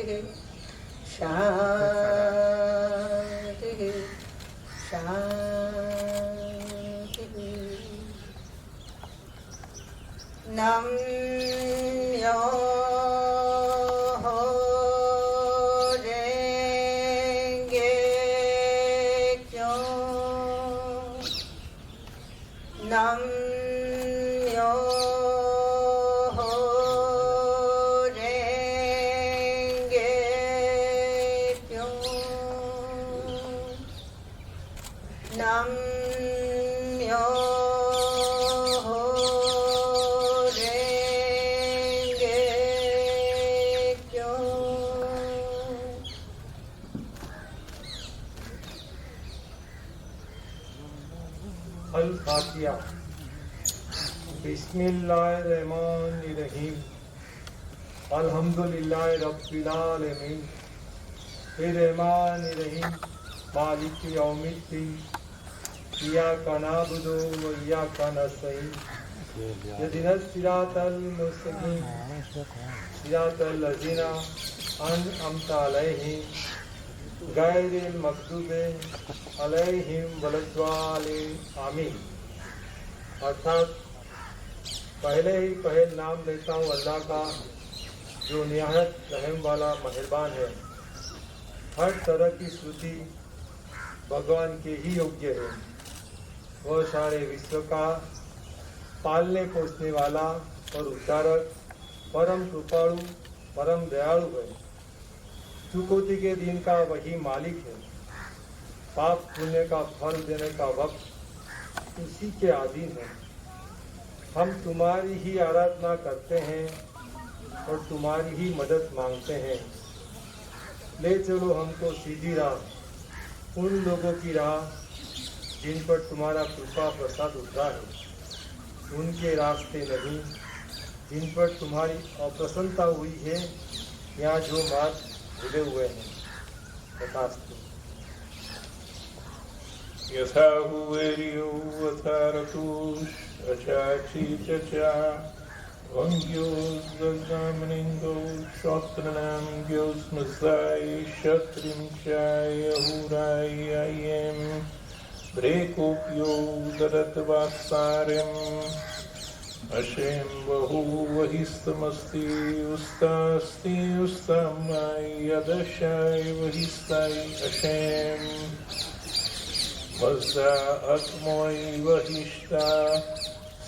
शांति शांति। नम्यो रेंगे क्यों नम्यो रेंगे क्यों नम्यो अल-फातिहा। बिस्मिल्लाहिर्रहमानिर्रहीम। अल्हम्दुलिल्लाहि रब्बिल आलमीन। रहमानिर्रहीम मालिक यौमिद्दीन। इय्याका नअबुदु व इय्याका नस्तईन। इहदिनस सिरातल मुस्तकीम सिरातल लज़ीना अनअमता अलैहिम गैरिल मग़दूबि अलैहिम वलद्दालिन आमीन। अर्थात पहले ही पहल नाम लेता हूँ अल्लाह का, जो निहायत रहम वाला मेहरबान है। हर तरह की स्तुति भगवान के ही योग्य है। वह सारे विश्व का पालने पोसने वाला और उद्धारक, परम कृपाणु, परम दयालु है। चुकौती के दिन का वही मालिक है। पाप पुण्य का फल देने का वक्त उसी के अधीन है। हम तुम्हारी ही आराधना करते हैं और तुम्हारी ही मदद मांगते हैं। ले चलो हमको सीधी राह, उन लोगों की राह जिन पर तुम्हारा कृपा प्रसाद उतरा है, उनके रास्ते नहीं जिन पर तुम्हारी अप्रसन्नता हुई है या जो मार्ग भूले हुए हैं। तथास्तु। यथा हुवेरियो यथा रतुष अचाक्षी चचा वंग्यो दग्धामनिंगो श्रोत्रनाम ग्योस्मसाय शत्रिं चाय हुराय आयेम ब्रेकोप्यो दरतवासार्यम् अशेम बहु वहिस्तमस्ति उस्तास्ति उस्तमाय यदशाय वहिस्ताय अशेम वज्जा आत्मोय वहिष्ठा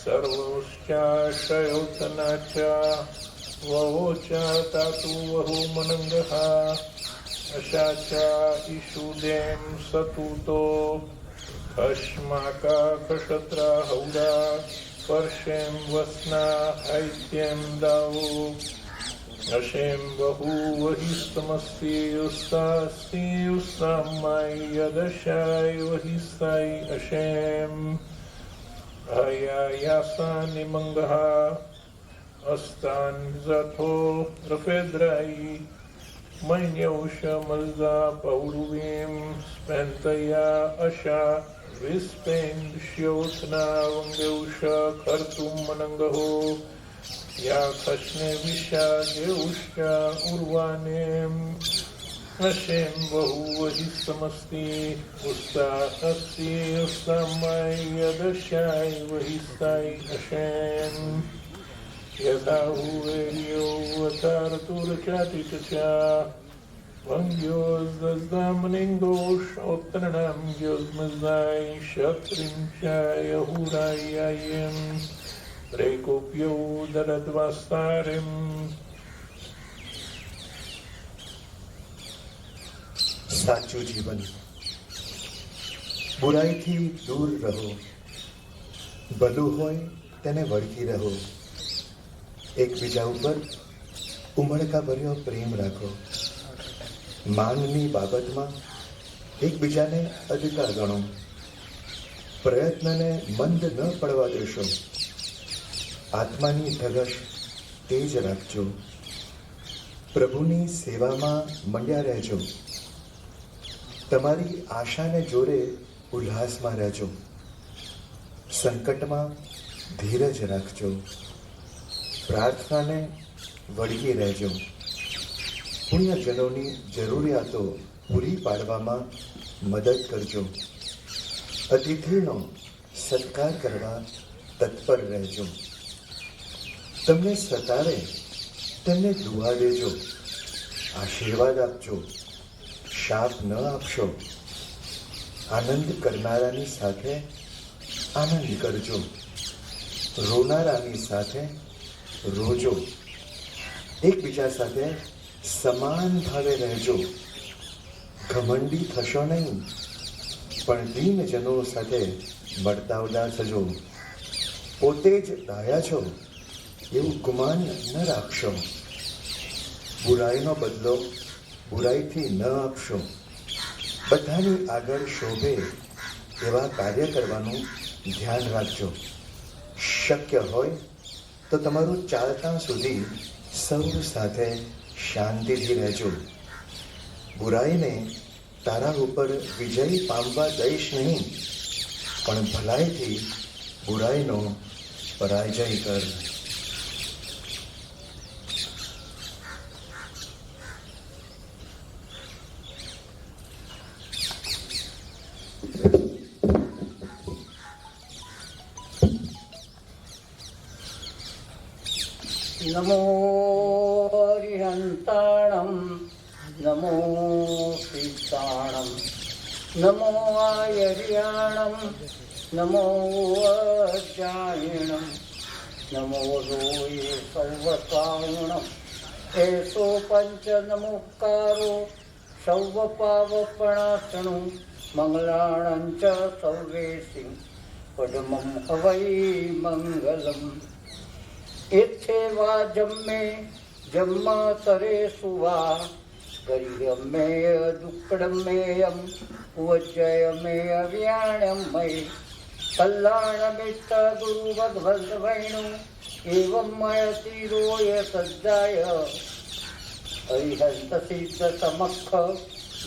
सर्वोश्चाशयोतना च ववोचा तातु वहु मनंगः अशाचा इषुदेम सतुतो खश्माका खशत्रा हौदा परशेम वस्ना ऐत्यम दावो अशेम बहु वहिस्तमस्ति उस्तास्ति उस्तमाय यदशाय वहिस्ताय अशेम आयायासा निमंगः अस्तान जथो रफेद्राई मैन्यौषमल्जा पौरुवीं स्पेन्तया अशा विस्पेन्द्योत्ना वंगेउष कर्तुं मनंगहो या खश्ने विषा गेउष्ट उर्वानेम अशेम बहु वहिस्तमस्ति उस्ता अस्ति उस्तमाय यदशाय वहिस्ताय अशेम यथा हुवेरियो यथा रतुरचाति चचा वंग्योस्दस्दामनिंगोष उत्तरणं ग्योस्मजाय शत्रिं चाय हुराय आयेम ब्रेकोप्यो दरद्वास्तारिम। साचू जीवन। बुराई थी दूर रहो, भलू होय तेने वळगी रहो। एकबीजा ઉપર ઉમળકા ભર્યો પ્રેમ રાખો। માંગની બાબતમાં એકબીજાને અધિકાર ગણો। પ્રયત્નને મંદ ન પડવા દેશો। આત્માની ધગશ તેજ રાખજો। પ્રભુની સેવામાં મંડ્યા રહેજો। તમારી આશાને જોરે ઉલ્લાસમાં રહેજો। સંકટમાં ધીરજ રાખજો। प्रार्थना ने वळगी रहजो। પુણ્યજનોની જરૂરિયાતો પૂરી પાડવામાં મદદ કરજો. અતિથિનો સત્કાર કરવા તત્પર રહેજો. તમને સતાવે તેમને દુઆ દેજો, આશીર્વાદ આપજો, શાપ ન આપશો. આનંદ કરનારાની સાથે આનંદ કરજો, રોનારાની સાથે રોજો. એકબીજા સાથે સમાન ભાવે રહેજો. ઘમંડી થશો નહીં, પણ દીનજનો સાથે વર્તાવદાર થજો. પોતે જ ડાયા છો એવું ગુમાન ન રાખશો. બુરાઈનો બદલો બુરાઈથી ન આપશો. બધાની આગળ શોભે એવા કાર્ય કરવાનું ધ્યાન રાખજો. શક્ય હોય તો તમારું ચાલતા સુધી સૌ સાથે શાંતિથી રહેજો. બુરાઈને તારા ઉપર વિજય પામવા દઈશ નહીં, પણ ભલાઈથી બુરાઈનો પરાજય કર. નમો હરિહંતાણમ, નમો સીતાણમ, નમો આયર્યાણમ, નમો અજાયણમ, નમો લોય સર્વસાવણમ. એસો પંચ નમોકારો સૌવપાવપણાસણુ મંગલાણં ચ સૌવેસી પદ્મં હવૈ મંગલમ. એથે વા જમ્મે જમ્માતરે સુવા ગરિયમે દુક્કડમેયમ ઉજ્જયમે અવ્યાણમય કલ્યાણમિત્ત ગુરુ ભગવદ વૈણુ એવં મયતિરોય સજ્જાય અરિહંત સિદ્ધ સમક્ષ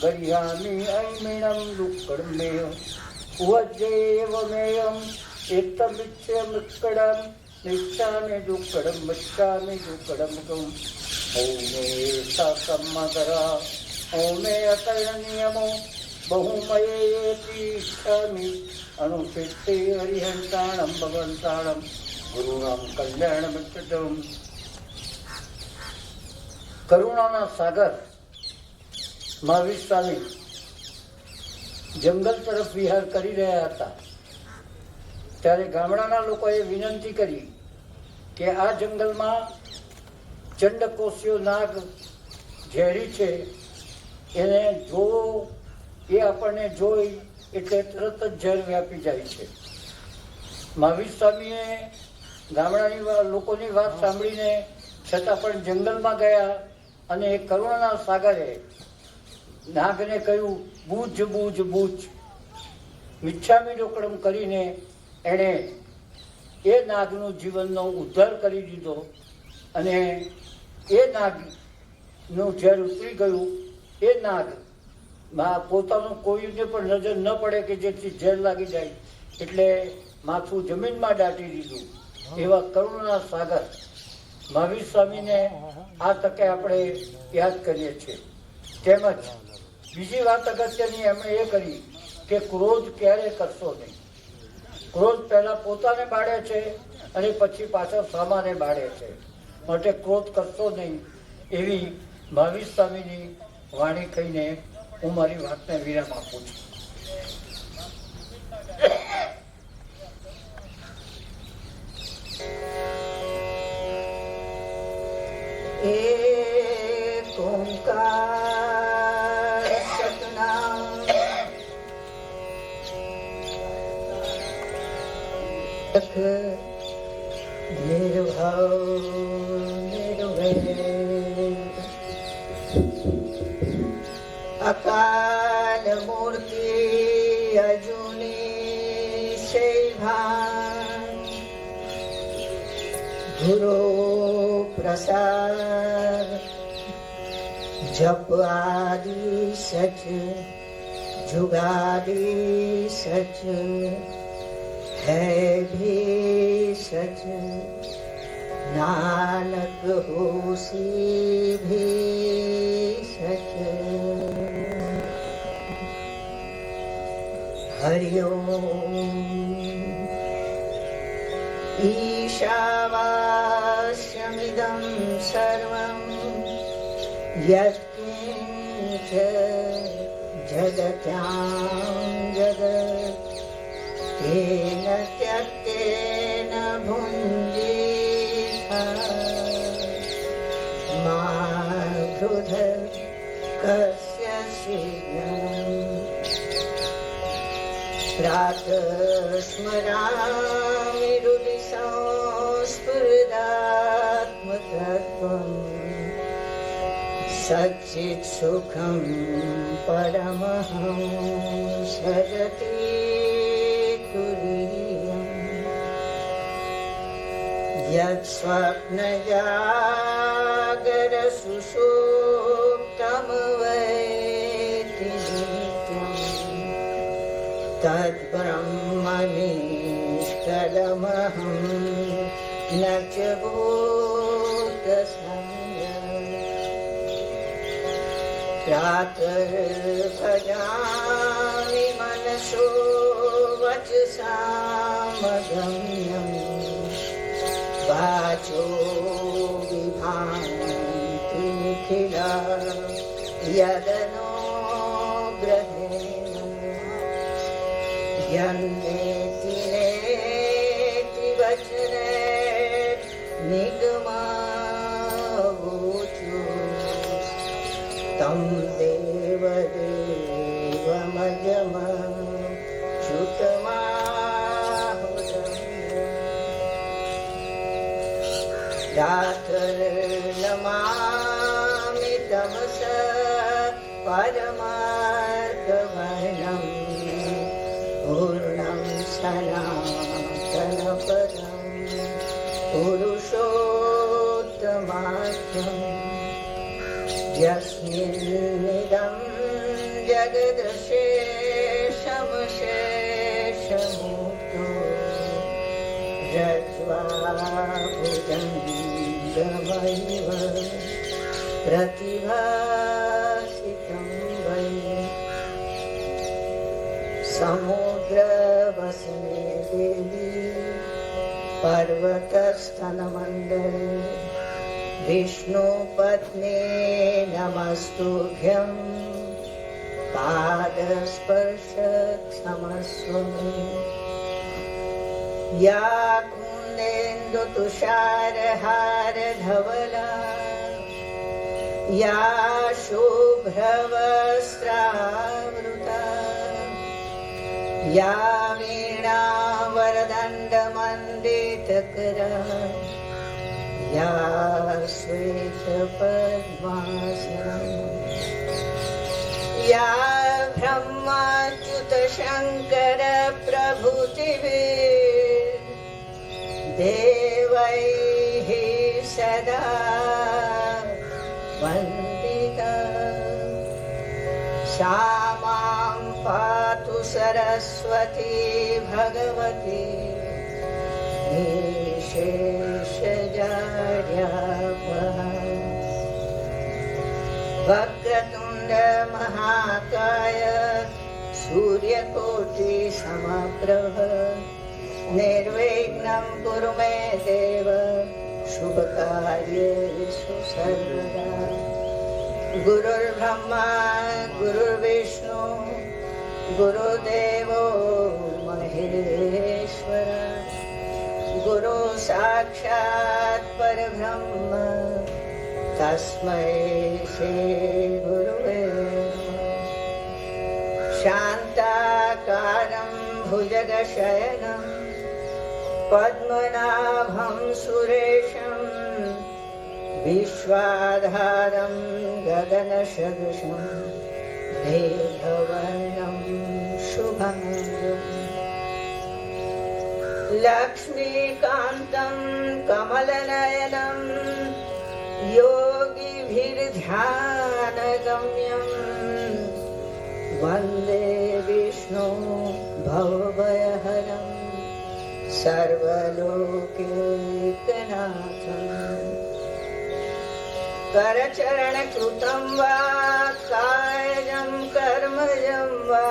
ગરિયામિ ઐમિણમ દુક્કડમેય ઉજ્જયમેયમ એતમિચ્છમિક્કડમ નિચ્છામિ દુક્કડમ મચ્છામિ દુક્કડમ તું. ઓમે સકમદરા ઓમે અકલનિયમો બહુમયેતિ ઇચ્છામિ અનુસિદ્ધિ હરિહંતાણમ ભગવંતાણમ ગુરુણામ કલ્યાણમિત્તમ. કરુણાના સાગર મહાવીર સ્વામી જંગલ તરફ વિહાર કરી રહ્યા હતા ત્યારે ગામડાના લોકોએ વિનંતી કરી કે આ જંગલમાં ચંડકોસ્યો નાગ ઝેરી છે, એને જોવો, એ આપણને જોઈ એટલે તરત જ ઝેર વ્યાપી જાય છે. મહાવીર સ્વામીએ ગામડાની લોકોની વાત સાંભળીને છતાં પણ જંગલમાં ગયા અને એ કરુણાના સાગરે નાગને કહ્યું, બૂજ બૂજ બૂજ. મિચ્છામી ડોકડમ કરીને એણે એ નાગનું જીવનનો ઉદ્ધાર કરી દીધો અને એ નાગનું ઝેર ઉતરી ગયું. એ નાગ પોતાનું કોઈને પણ નજર ન પડે કે જેથી ઝેર લાગી જાય એટલે માથું જમીનમાં દાટી દીધું. એવા કરુણાના સાગર મહાવીર સ્વામીને આ તકે આપણે યાદ કરીએ છીએ. તેમજ બીજી વાત અગત્યની એમણે એ કરી કે ક્રોધ ક્યારે કરશો નહીં. ક્રોધ પહેલા પોતાને બાળે છે અને પછી પાછળ સામાને બાળે છે, માટે ક્રોધ કરશો નહીં એવી મહાવીર સ્વામીની વાણી કહીને હું મારી વાતને વિરામ આપું છું. એક ઓંકાર સતનામ નિર્ભવ નિર્ભય અકાલ મૂર્તિ અજુની સેવા ગુરુ પ્રસાદ જપ આદિ સચ जुगादी सच है भी सच नानक होसी भी हरि ओम। ईशावास्यमिदं सर्वं यत्किञ्च जगत्यां जगत् तेन त्यक्तेन भुञ्जीथा मा क्रुध कस्य प्रातः स्मरामि हृदि संस्फुरदात्मतत्त्वम् सच्चित् सुखं परमहंसजति तुरीयम् यत् स्वप्नजागरसुषुप्तमवैति नित्यम् तद्ब्रह्मनिष्कलमहं न च भूतसंज्ञः प्रातर्भजामि मनसो वचसामगम्यम् वाचो विभान्ति निखिला यदनुग्रहेण यन्नेति नेति वचने निगमावोचो तं देवदेवमजमच्युतमाहुरम् प्रातर्नमामि तमसः परमार्थवर्णम् पूर्णं सनातनपदं पुरुषोत्तमाख्यम् यस्मिन्निदं जगदशेषमशेषमुक्तो रज्ज्वाभुजङ्गमैव प्रतिभासितं वै समुद्रवसने देवी पर्वतस्तनमण्डले विष्णुपत्नी नमस्तुभ्यं पादस्पर्श क्षमस्व मे या कुन्देन्दुतुषारहारधवला या शुभ्रवस्त्रावृता या वीणावरदण्डमण्डितकरा या श्वेतपद्मासनम् या ब्रह्माच्युतशङ्करप्रभृतिभिः देवैः सदा वन्दिता सा मां पातु सरस्वती भगवती निःशेषजाड्यापहा वक्रतुण्ड महाकाय सूर्यकोटिसमप्रभ निर्विघ्नं कुरु मे देव शुभकार्येषु सर्वदा गुरुर्ब्रह्मा गुरुर्विष्णु गुरुदेवो महेश्वर गुरु साक्षात् परब्रह्म तस्मै श्री गुरुवे नमः। शान्ताकारं भुजगशयनं पद्मनाभं सुरेशं विश्वाधारं गगनसदृशं मेघवर्णं शुभङ्गम् लक्ष्मीकान्तं कमलनयनं योगिभिर्ध्यानगम्यं वन्दे विष्णु भवभयहरं सर्वलोकैकनाथम् करचरणकृतं वा कायजं कर्मजं वा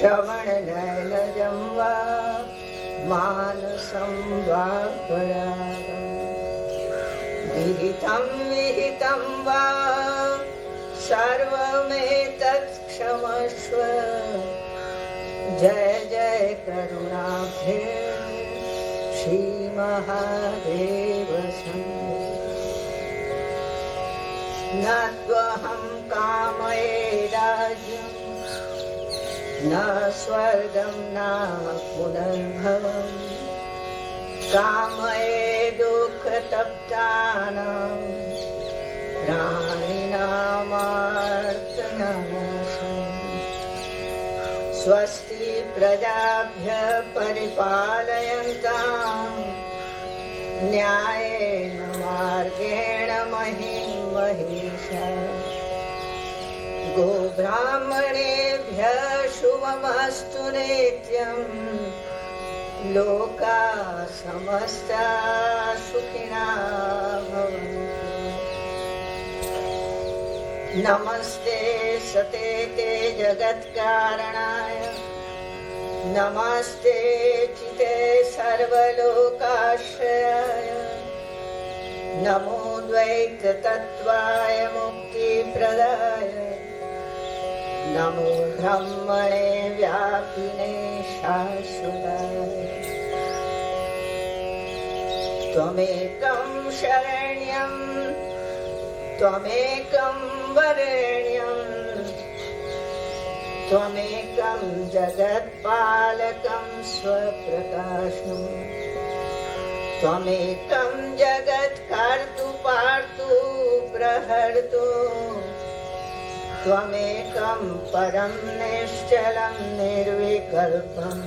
श्रवणनयनजं वा मानसं वा परागम् विहितं विहितं वा सर्वमेतत् क्षमस्व जय जय करुणाब्धे श्रीमहादेव न त्वहं कामये राज्यं न स्वर्गं न पुनर्भवम् कामये दुःखतप्तानां प्राणिनामार्तनाशम् स्वस्ति प्रजाभ्यः परिपालयन्तां न्यायेन मार्गेण महीं महिषा गोब्राह्मणेभ्यः शुभमस्तु नित्यं लोकाः समस्ताः सुखिनः भवन्तु नमस्ते सते ते जगत्कारणाय नमस्ते चिते सर्वलोकाश्रयाय नमो द्वैततत्त्वाय मुक्तिप्रदाय नमो ब्रह्मणे व्यापिने शाश्वताय त्वमेकं शरण्यं त्वमेकं वरेण्यं त्वमेकं जगत्पालकं स्वप्रकाशम् त्वमेकं जगत्कर्तु पार्तु प्रहर्तु त्वमेकं परं निश्चलं निर्विकल्पम्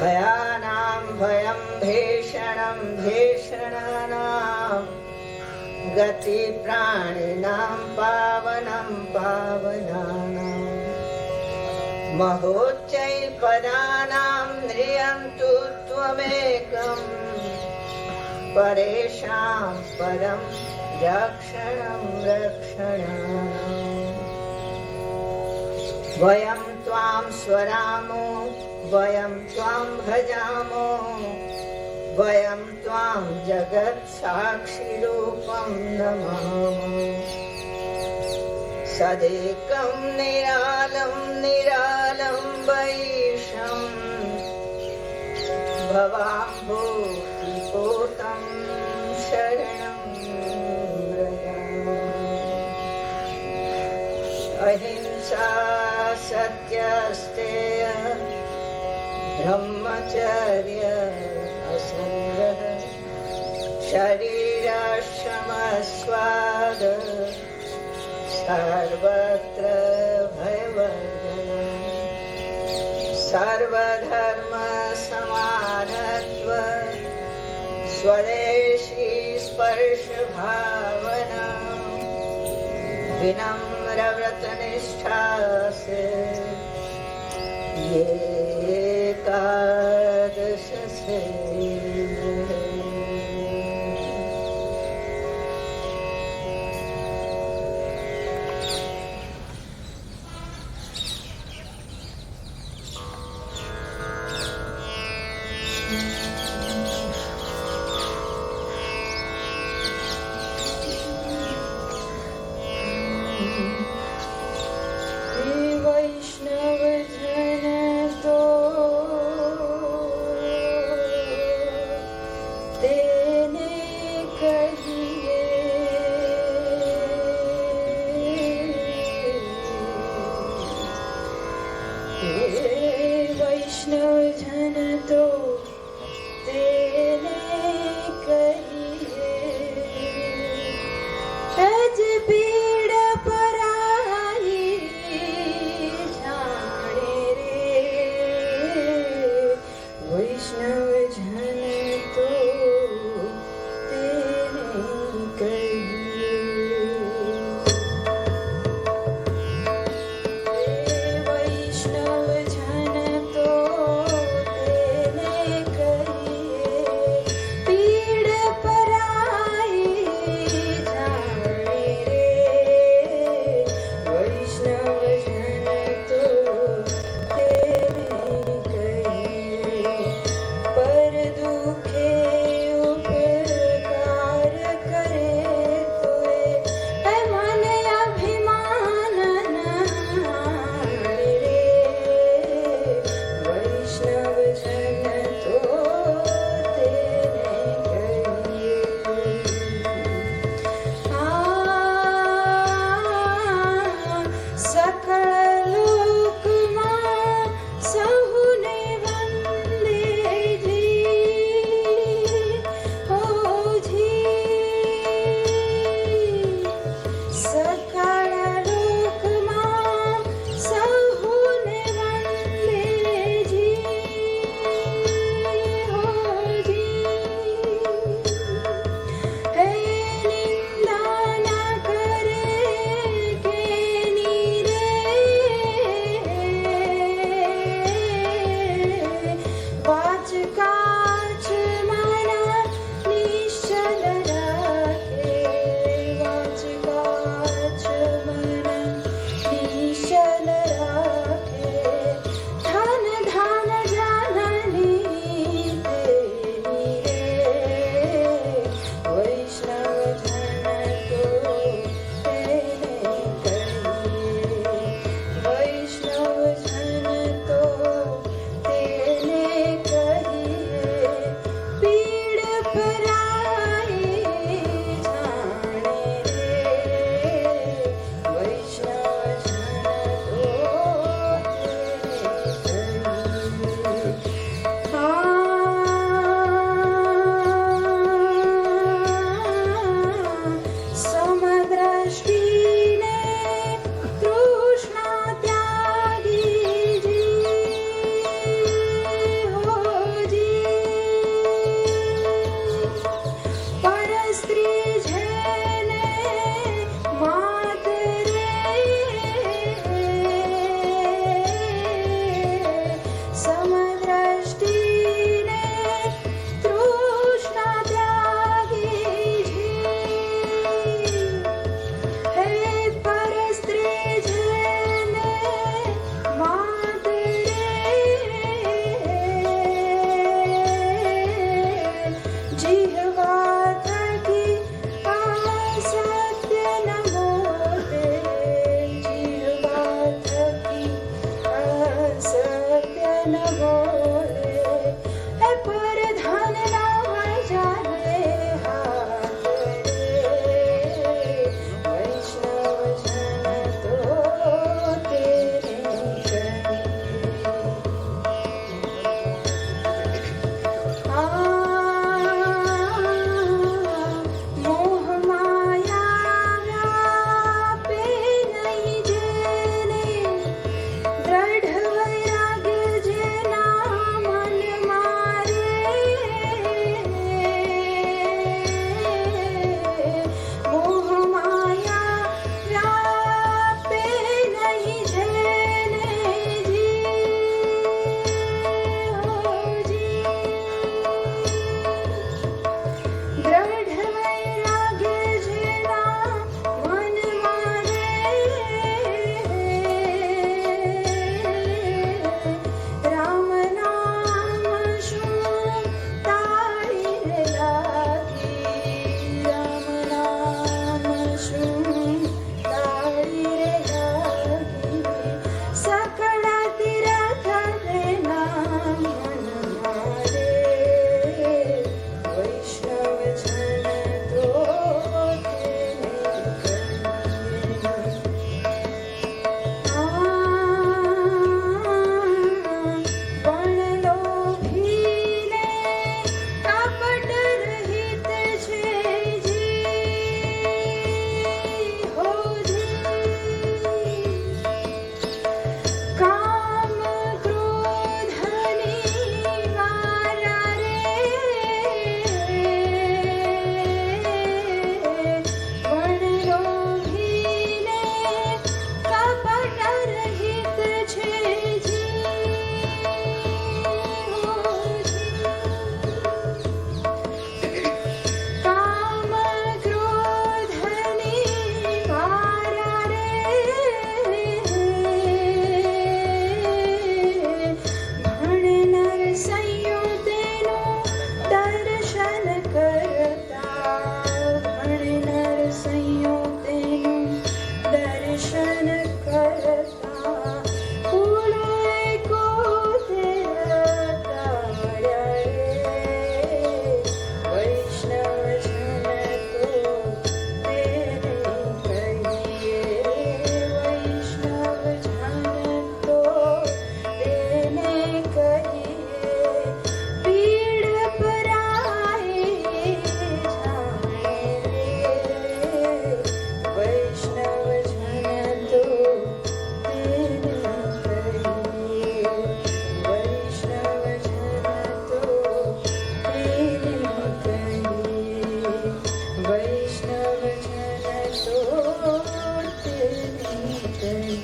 भयानां भयं भीषणं भीषणानां गति प्राणिनां पावनं पावनानां महोच्चैपदानां ह्रियन्तु त्वमेकं परेषां परं रक्षणं रक्षणानाम् वयं त्वां स्वरामो वयं त्वां भजामो वयं त्वां जगत्साक्षिरूपं नमामो सदेकं निरालं निरालम्बैशं भवाम्भोतिपोतं शरणं व्रजामि अहिंसा सत्यस्तेय ब्रह्मचर्य असंगः शरीरश्रमस्वाद सर्वत्र भयवर्धनम् सर्वधर्म समानत्व स्वदेशी स्पर्श भावना विनम्र व्रतनिष्ठा से ये एकादश से वैष्णव जन तो तेने कहिए वैष्णव जन तो तेने कहिए अज पीड़ पराई जाने रे वैष्णव जन तो तेने कहिए वैष्णव जन तो तेने સોતની કરી.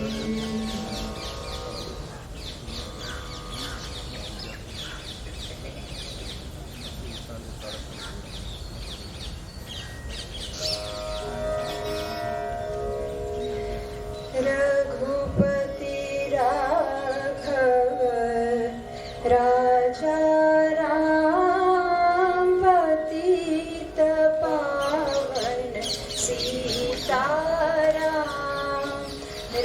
રઘુપતિ રાઘવ રાજા રામ પતિત પાવન સીતારામ.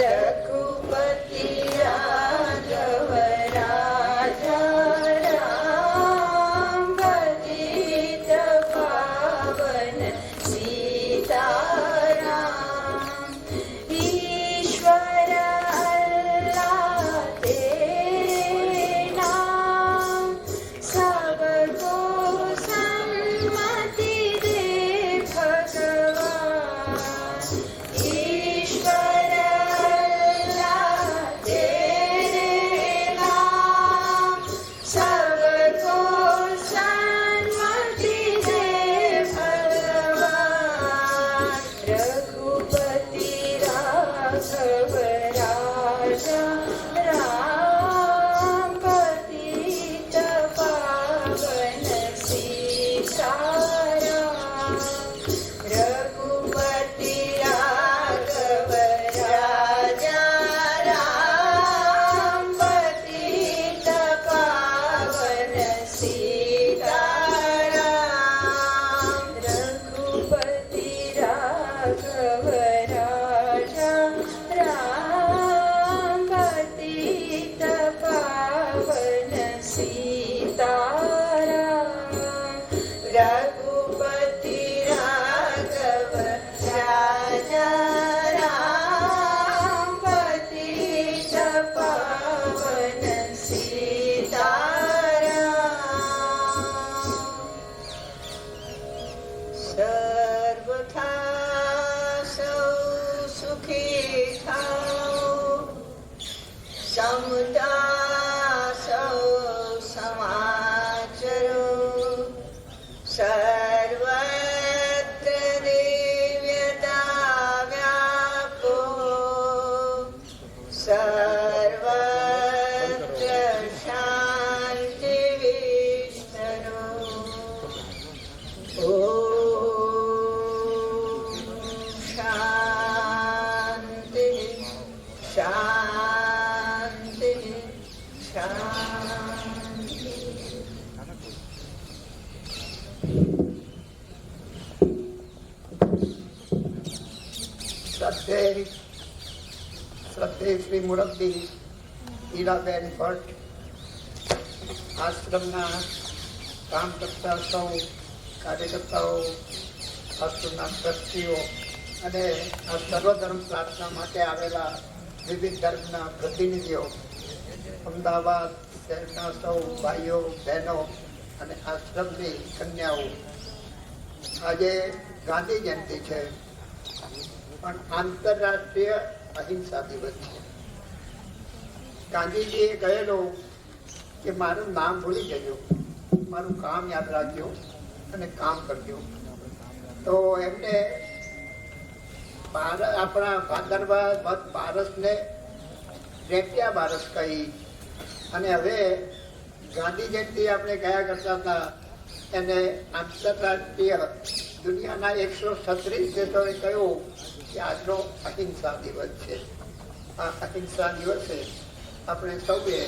રઘુપતિ રાઘવ રાજા રામ પતિત પાવન સીતારામ. ईश्वर अल्लाह तेरे नाम सबको सम्मति दे भगवान. ईश्वर अल्लाह तेरे नाम सबको सम्मति दे भगवान. रघुपति राघव राजा राम पतित पावन सीताराम. रघुपति राघव राजा राम पतित पावन सीताराम. रघुपति राघव राजा राम पतित पावन सीताराम. रघुपति राघव राजा राम पतित पावन सीताराम. सर्वथा सौ सुखी થાઓ. સમતા સૌ સમાચરો. સર્વત્ર દિવ્યતા વ્યાપો. સર્વત્ર શાંતિ વિસ્તરો. શાંતિ શાંતિ શાંતિ. શ્રદ્ધેય શ્રી મુરબ્બી હીરાબેન ભટ્ટ, આશ્રમના કામ કરતા સૌ કાર્યકર્તાઓ, આશ્રમના ટ્રસ્ટીઓ અને આ સર્વધર્મ પ્રાર્થના માટે આવેલા વિવિધ ધર્મના પ્રતિનિધિઓ, અમદાવાદ શહેરના સૌ ભાઈઓ બહેનો અને આશ્રમની કન્યાઓ. આજે ગાંધી જયંતિ છે, પણ આંતરરાષ્ટ્રીય અહિંસા દિવસ છે. ગાંધીજીએ કહેલું કે મારું નામ ભૂલી જજો, મારું કામ યાદ રાખજો અને કામ કરજો. તો એમને આપણા ભાદરવા બારસને રેટિયા બારસ કહી, અને હવે ગાંધી જયંતિ આપણે કયા કરતા હતા એને આંતરરાષ્ટ્રીય દુનિયાના 136 દેશોએ કહ્યું કે આજનો અહિંસા દિવસ છે. આ અહિંસા દિવસે આપણે સૌએ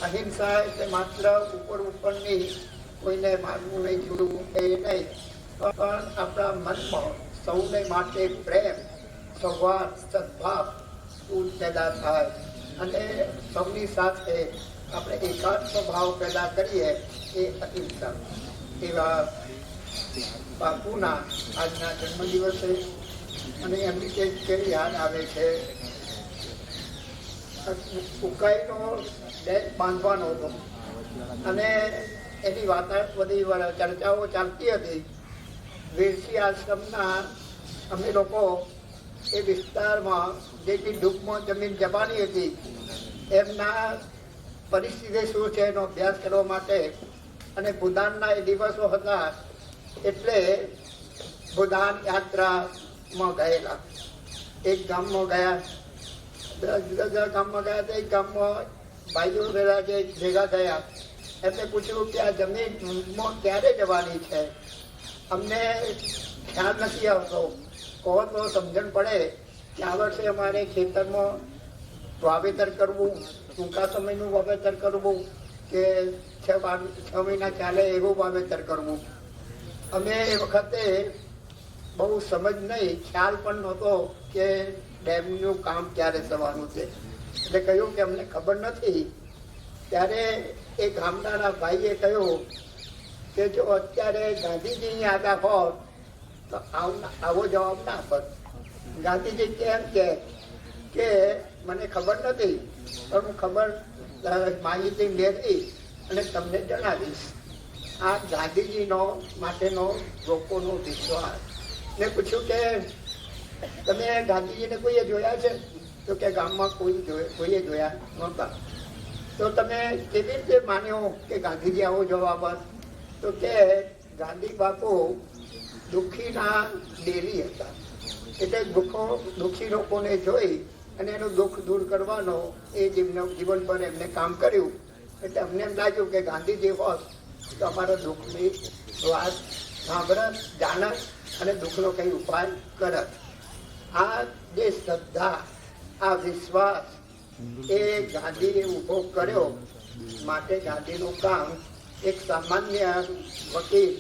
અહિંસા એટલે માત્ર ઉપરની કોઈને મારવું નહીં, છોડવું એ નહીં, પણ આપણા મનમાં સૌને માટે પ્રેમ, સૌહાર્દ, સદભાવ પેદા થાય અને સૌની સાથે આપણે એકાત્મ ભાવ પેદા કરીએ એ અહિંસા. એવા બાપુના આજના જન્મદિવસે અને એમની કેવી યાદ આવે છે. ઉકાઈનો ડેક બાંધવાનો હતો અને એની બધી ચર્ચાઓ ચાલતી હતી. વેરસી આશ્રમના અમે લોકો એ વિસ્તારમાં જેટલી ડૂબમાં જમીન જવાની હતી એમના પરિસ્થિતિ શું છે એનો અભ્યાસ કરવા માટે અને ભૂદાનના એ દિવસો હતા એટલે ભૂદાન યાત્રા ગામમાં ગયેલા. એક ગામમાં ગયા, જુદા જુદા ગામમાં ગયા તો એક ગામમાં ભાઈઓ પેલા જે ભેગા થયા એમને પૂછ્યું કે આ જમીનમાં ક્યારે જવાની છે, અમને ખ્યાલ નથી આવતો, કહો તો સમજણ પડે કે આ વર્ષે અમારે ખેતરમાં વાવેતર કરવું, ટૂંકા સમયનું વાવેતર કરવું કે 6 મહિના ચાલે એવું વાવેતર કરવું. અમે એ વખતે બહુ સમજ નહીં, ખ્યાલ પણ નહોતો કે ડેમનું કામ ક્યારે થવાનું છે, એટલે કહ્યું કે અમને ખબર નથી. ત્યારે એ ગામડાના ભાઈએ કહ્યું કે જો અત્યારે ગાંધીજી અહીં આવ્યા હોત તો આવો જવાબ ના આપત. ગાંધીજી કેમ કે મને ખબર નથી, પણ હું ખબર માહિતી મેળવી અને તમને જણાવીશ. આ ગાંધીજીનો માટેનો લોકોનો વિશ્વાસ. મેં પૂછ્યું કે તમે ગાંધીજીને કોઈએ જોયા છે? તો કે ગામમાં કોઈએ જોયા નહોતા. તો તમે કેવી રીતે માન્યો કે ગાંધીજી આવો જવાબ? તો કે ગાંધી બાપુ દુઃખીના ડેલી હતા, એટલે દુઃખી લોકોને જોઈ અને એનું દુઃખ દૂર કરવાનો એ જીવનભર એમને કામ કર્યું. એટલે અમને એમ લાગ્યું કે ગાંધીજી હોત તો અમારા દુઃખની વાત સાંભળત, જાણત અને દુઃખનો કંઈ ઉપાય કરત. આ જે શ્રદ્ધા, આ વિશ્વાસ એ ગાંધીએ ઊભો કર્યો. માટે ગાંધીનું કામ એક સામાન્ય વકીલ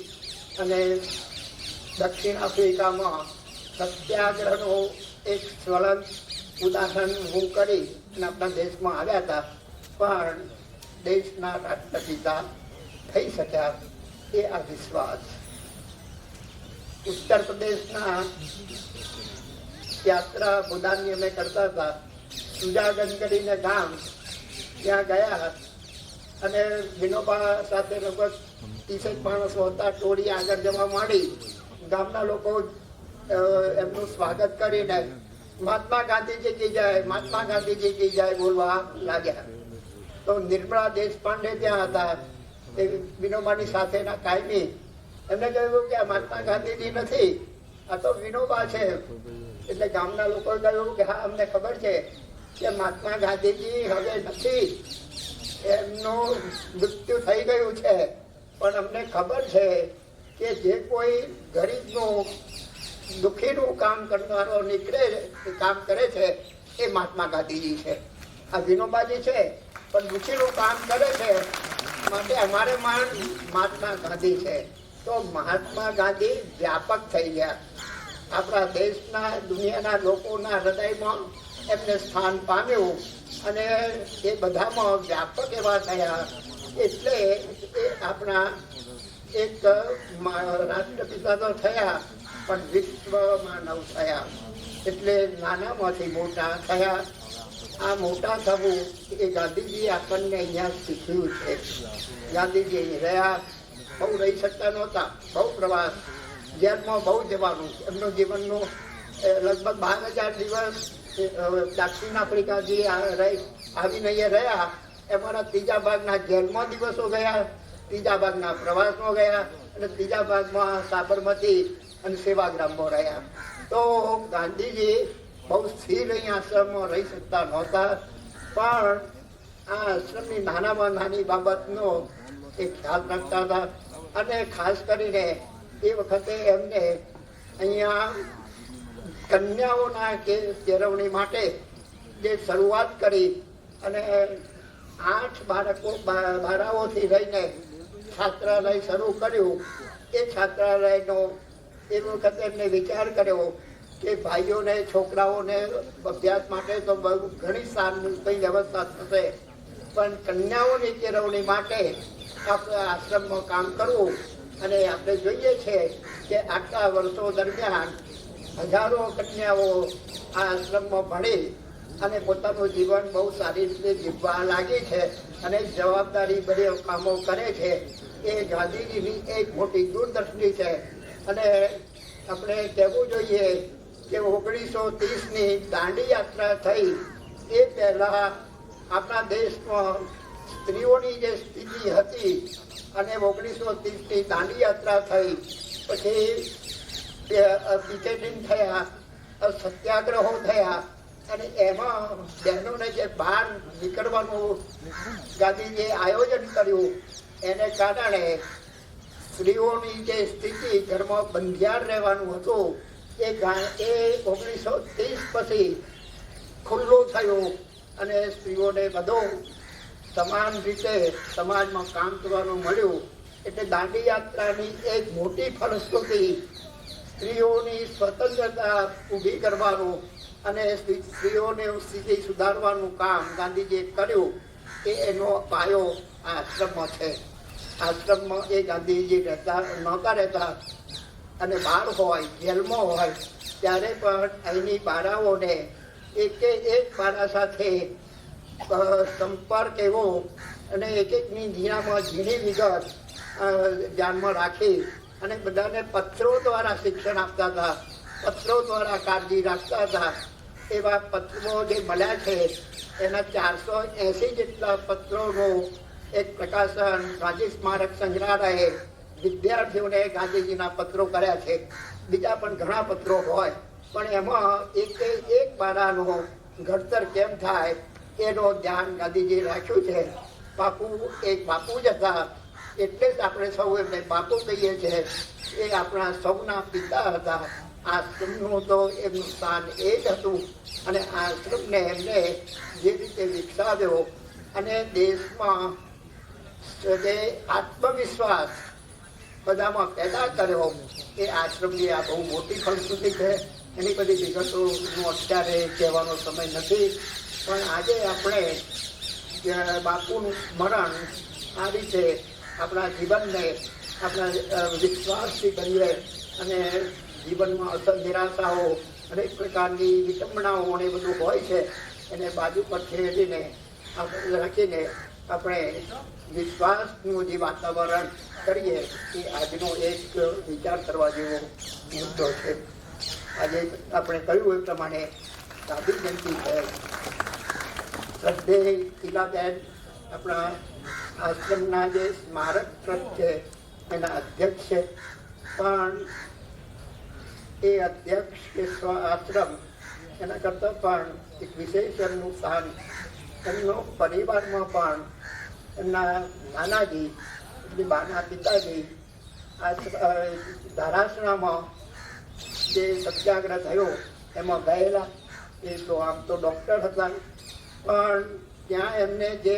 અને દક્ષિણ આફ્રિકામાં સત્યાગ્રહનો એક જ્વલંત ઉદાહરણ હું કરી અને આપણા દેશમાં આવ્યા હતા, પણ દેશના રાષ્ટ્રપિતા થઈ શક્યા એ આ વિશ્વાસ. ઉત્તર પ્રદેશના યાત્રા ભૂદાનની અમે કરતા હતા. સુજાગંજ કરીને ગામ, ત્યાં ગયા અને વિનોબા સાથે લગભગ 30 માણસો હતા. ટોળી આગળ જવા માંડી. ગામના લોકો એમનું સ્વાગત કરીને મહાત્મા ગાંધીજી કી જય, મહાત્મા ગાંધીજી કી જય બોલવા લાગ્યા. તો નિર્મળા દેશપાંડે ત્યાં હતા, એ વિનોબાની સાથેના કાયમી. એમને કહ્યું કે આ મહાત્મા ગાંધીજી નથી, આ તો વિનોબા છે. એટલે ગામના લોકોએ કહ્યું કે હા, અમને ખબર છે કે મહાત્મા ગાંધીજી હવે નથી, એમનું મૃત્યુ થઈ ગયું છે, પણ અમને ખબર છે કે જે કોઈ ગરીબનું, દુઃખીનું કામ કરનારો કામ કરે છે એ મહાત્મા ગાંધીજી છે. આ વિનોબાજી છે પણ દુઃખીનું કામ કરે છે, માટે અમારે મહાત્મા ગાંધી છે. તો મહાત્મા ગાંધી વ્યાપક થઈ ગયા. આપણા દેશના, દુનિયાના લોકોના હૃદયમાં એમને સ્થાન પામ્યું અને એ બધામાં વ્યાપક એવા થયા. એટલે એ આપણા એક રાષ્ટ્રપિતા તો થયા પણ વિશ્વ માનવ થયા. એટલે નાનામાંથી મોટા થયા. આ મોટા થવું એ ગાંધીજી આપણને અહીંયા શીખ્યું છે. ગાંધીજી અહીં રહ્યા, બહુ રહી શકતા નહોતા, બહુ પ્રવાસ, જેલમાં બહુ જવાનું. એમનું જીવનનું લગભગ 12,000 દિવસ દક્ષિણ આફ્રિકાથી આવીને અહીંયા રહ્યા. એમાંના ત્રીજા ભાગના જેલમાં દિવસો ગયા, ત્રીજા ભાગના પ્રવાસમાં ગયા અને ત્રીજા ભાગમાં સાબરમતી અને સેવાગ્રામમાં રહ્યા. તો ગાંધીજી બહુ સ્થિર અહીં આશ્રમમાં રહી શકતા નહોતા, પણ આ આશ્રમની નાનામાં નાની બાબતનો એ ખ્યાલ રાખતા હતા. અને ખાસ કરીને એ વખતે એમને અહીંયા કન્યાઓના કેળવણી માટે જે શરૂઆત કરી અને 8 બાળાઓથી લઈને છાત્રાલય શરૂ કર્યું. એ છાત્રાલયનો એ વખતે એમને વિચાર કર્યો કે ભાઈઓને, છોકરાઓને અભ્યાસ માટે તો બહુ ઘણી સારી કંઈ વ્યવસ્થા થશે, પણ કન્યાઓની કેળવણી માટે આપણે આશ્રમમાં કામ કરવું. અને આપણે જોઈએ છે કે આટલા વર્ષો દરમિયાન હજારો કન્યાઓ આ આશ્રમમાં ભણી અને પોતાનું જીવન બહુ સારી રીતે જીવવા લાગી છે અને જવાબદારી બધી કામો કરે છે. એ ગાંધીજીની એક મોટી દૂરદર્શી છે. અને આપણે કહેવું જોઈએ કે 1930ની દાંડી યાત્રા થઈ એ પહેલાં આપણા દેશમાં સ્ત્રીઓની જે સ્થિતિ હતી અને 1930ની દાંડી યાત્રા થઈ પછી પિકેટિંગ થયા સત્યાગ્રહો થયા અને એમાં બહેનોને જે બહાર નીકળવાનું ગાંધીજીએ આયોજન કર્યું એને કારણે સ્ત્રીઓની જે સ્થિતિ ઘરમાં બંધિયાર રહેવાનું હતું એ 1930 પછી ખુલ્લું થયું અને સ્ત્રીઓને બધું સમાન રીતે સમાજમાં કામ કરવાનું મળ્યું. એટલે દાંડી યાત્રાની એક મોટી ફલશ્રુતિ સ્ત્રીઓની સ્વતંત્રતા ઊભી કરવાનું અને સ્ત્રીઓને સ્થિતિ સુધારવાનું કામ ગાંધીજીએ કર્યું. એનો પાયો આશ્રમમાં છે. આશ્રમમાં એ ગાંધીજી નહોતા રહેતા અને બહાર હોય, જેલમાં હોય ત્યારે પણ અહીંની બાળાઓને એક બાળા સાથે સંપર્ક એવો અને એકની ઝીણામાં ઝીણી વિગત ધ્યાનમાં રાખી અને બધાને પત્રો દ્વારા શિક્ષણ આપતા હતા, પત્રો દ્વારા કાળજી રાખતા હતા. એવા પત્રો જે મળ્યા છે એના 480 જેટલા પત્રોનું એક પ્રકાશન ગાંધી સ્મારક સંગ્રહાલયે વિદ્યાર્થીઓને ગાંધીજીના પત્રો કર્યા છે. બીજા પણ ઘણા પત્રો હોય પણ એમાં એક બાળાનું ઘડતર કેમ થાય એનું ધ્યાન ગાંધીજી રાખ્યું છે. બાપુ એક બાપુ જ હતા એટલે જ આપણે સૌ એમને બાપુ કહીએ છીએ. એ આપણા સૌના પિતા હતા. આશ્રમનું તો એમનું સ્થાન એ જ હતું અને આશ્રમને એમને જે રીતે વિકસાવ્યો અને દેશમાં જે આત્મવિશ્વાસ બધામાં પેદા કર્યો એ આશ્રમની આ બહુ મોટી ફલશ્રુતિ છે. એની બધી વિગતોનું અત્યારે કહેવાનો સમય નથી પણ આજે આપણે બાપુનું સ્મરણ આ રીતે આપણા જીવનને આપણા વિશ્વાસથી કરીએ અને જીવનમાં અસર નિરાશાઓ દરેક પ્રકારની વિટંબણાઓ એ બધું હોય છે એને બાજુ પર છેડીને રાખીને આપણે વિશ્વાસનું જે વાતાવરણ કરીએ એ આજનો એક વિચાર કરવા જેવો મુદ્દો છે. આજે આપણે કહ્યું એ પ્રમાણે ગાંધી જયંતિ છે. શ્રદ્ધેય ઈલાબેન આપણા આશ્રમના જે સ્મારક ટ્રસ્ટ છે એના અધ્યક્ષ છે. પણ એ અધ્યક્ષ કે આશ્રમ એના કરતાં પણ એક વિશેષ એમનું સ્થાન એમનો પરિવારમાં પણ એમના નાનાજી એટલે બાના પિતાજી ધારાસણામાં જે સત્યાગ્રહ થયો એમાં ગયેલા. એ તો આમ તો ડૉક્ટર હતા પણ ત્યાં એમને જે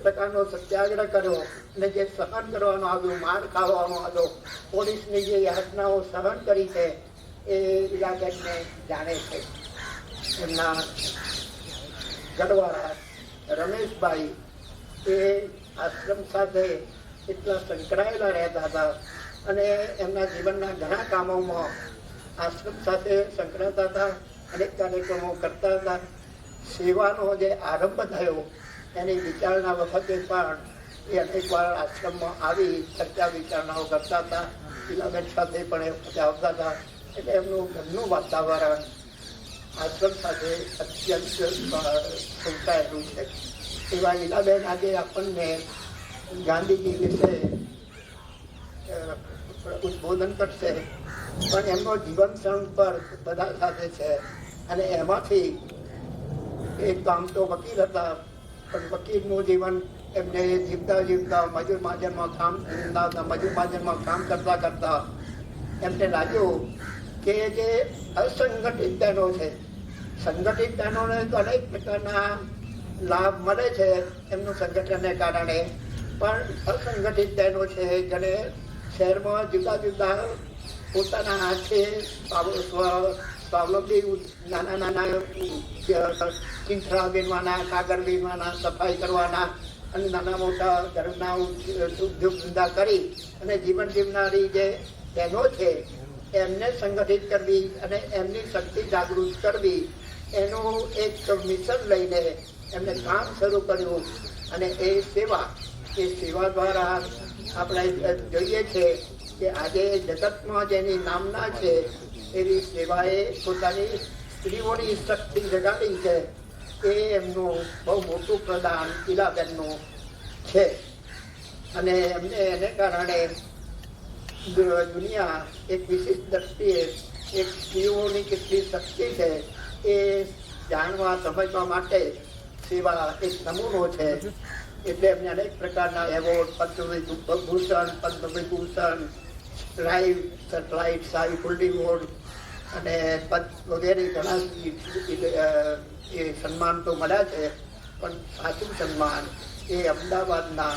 પ્રકારનો સત્યાગ્રહ કર્યો અને જે સહન કરવાનો આવ્યો, માર ખાવાનો આવ્યો, પોલીસની જે યાતનાઓ સહન કરી છે એ ઈલાબેનને જાણે છે. એમના ઘરવાળા રમેશભાઈ એ આશ્રમ સાથે એટલા સંકળાયેલા રહેતા હતા અને એમના જીવનના ઘણા કામોમાં આશ્રમ સાથે સંકળાતા હતા. અનેક કાર્યક્રમો કરતા હતા. સેવાનો જે આરંભ થયો એની વિચારણા વખતે પણ એ અનેકવાર આશ્રમમાં આવી ચર્ચા વિચારણાઓ કરતા હતા. ઈલાબેન સાથે પણ એ વખતે આવતા હતા. એટલે એમનું ઘરનું વાતાવરણ આશ્રમ સાથે અત્યંત સંકળાયેલું છે. એવા ઈલાબેન આજે આપણને ગાંધીજી વિશે ઉદ્બોધન કરશે પણ એમનો જીવન સંપર્ક બધા સાથે છે અને એમાંથી એક કામ તો વકીલ હતા પણ વકીલનું જીવન એમને જીવતા મજૂર મહાજનમાં કામ કરતા એમને લાગ્યું કે જે અસંગઠિત બહેનો છે, સંગઠિત બહેનોને તો અનેક પ્રકારના લાભ મળે છે એમનું સંગઠનને કારણે, પણ અસંગઠિત બહેનો છે જેને શહેરમાં જુદા પોતાના હાથે સ્વાવલંબી નાના ચીંથરા વીણવાના, કાગળ વીણવાના, સફાઈ કરવાના અને નાના મોટા ઘરના ઉદ્યોગ ધંધા કરી અને જીવન જીવનારી જે બહેનો છે એમને સંગઠિત કરવી અને એમની શક્તિ જાગૃત કરવી એનું એક મિશન લઈને એમને કામ શરૂ કર્યું. અને એ સેવા દ્વારા આપણે જોઈએ છે કે આજે જગતમાં જેની નામના છે એવી સેવાએ પોતાની સ્ત્રીઓની શક્તિ જગાડી છે. એ એમનું બહુ મોટું પ્રદાન ઈલાબેનનું છે અને એમને એને કારણે દુનિયા એક વિશિષ્ટ દ્રષ્ટિએ એક સ્ત્રીઓની કેટલી શક્તિ છે એ જાણવા સમજવા માટે સેવા એક નમૂનો છે. એટલે એમને અનેક પ્રકારના એવોર્ડ, પદ્મભૂષણ, પદ્મવિભૂષણ, લાઈવ સેટેલાઇટ સાઈ ફૂલ્ડિંગ એવોર્ડ અને વગેરે ઘણા એ સન્માન તો મળ્યા છે. પણ સાચું સન્માન એ અમદાવાદના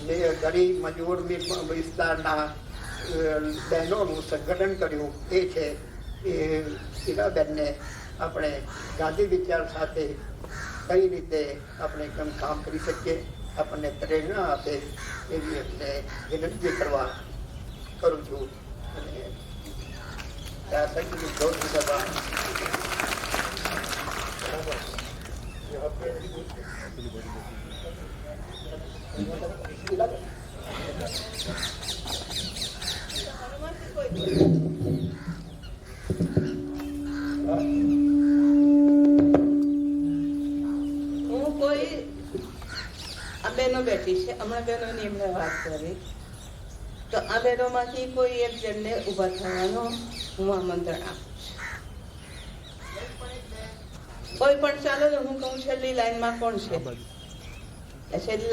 જે ગરીબ મજૂર વિસ્તારના બહેનોનું સંગઠન કર્યું એ છે. એ હીરાબેનને આપણે ગાંધી વિચાર સાથે કઈ રીતે આપણે કેમ કામ કરી શકીએ, આપણને પ્રેરણા આપે એવી એમને વિનંતી કરવા કરું છું. અને ત્યાં સુધી ગૌરવ કરવા બહેનો બેઠી છે. હમણાં બહેનોની એમને વાત કરી તો આ બહેનોમાંથી કોઈ એક જણને ઊભા થવાનો હું આમંત્રણ આપું છું. કોઈ પણ ચાલો ને હું કહું છેલ્લી લાઈનમાં કોણ છે? છેલ્લી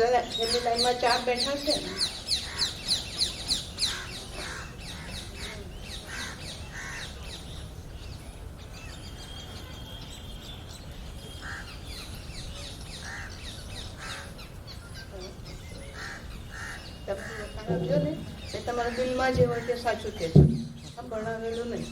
લાઈનમાં 4 બેઠા છે ને. તમારા દિલમાં જે હોય તે સાચું કે છે. આ ભણાવેલું નહીં.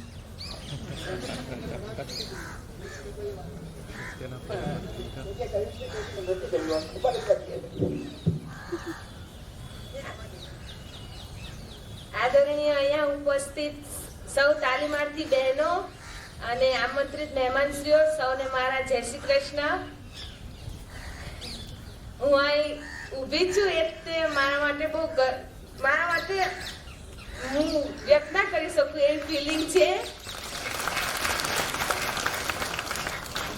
આદરણીય અહીંયા ઉપસ્થિત સૌ તાલીમાર્થી બહેનો અને આમંત્રિત મહેમાનશ્રીઓ, સૌને મારા જય શ્રી કૃષ્ણ. હું અહીં ઊભી છું એટલે મારા માટે હું વ્યક્ત ના કરી શકું એવી ફિલિંગ છે.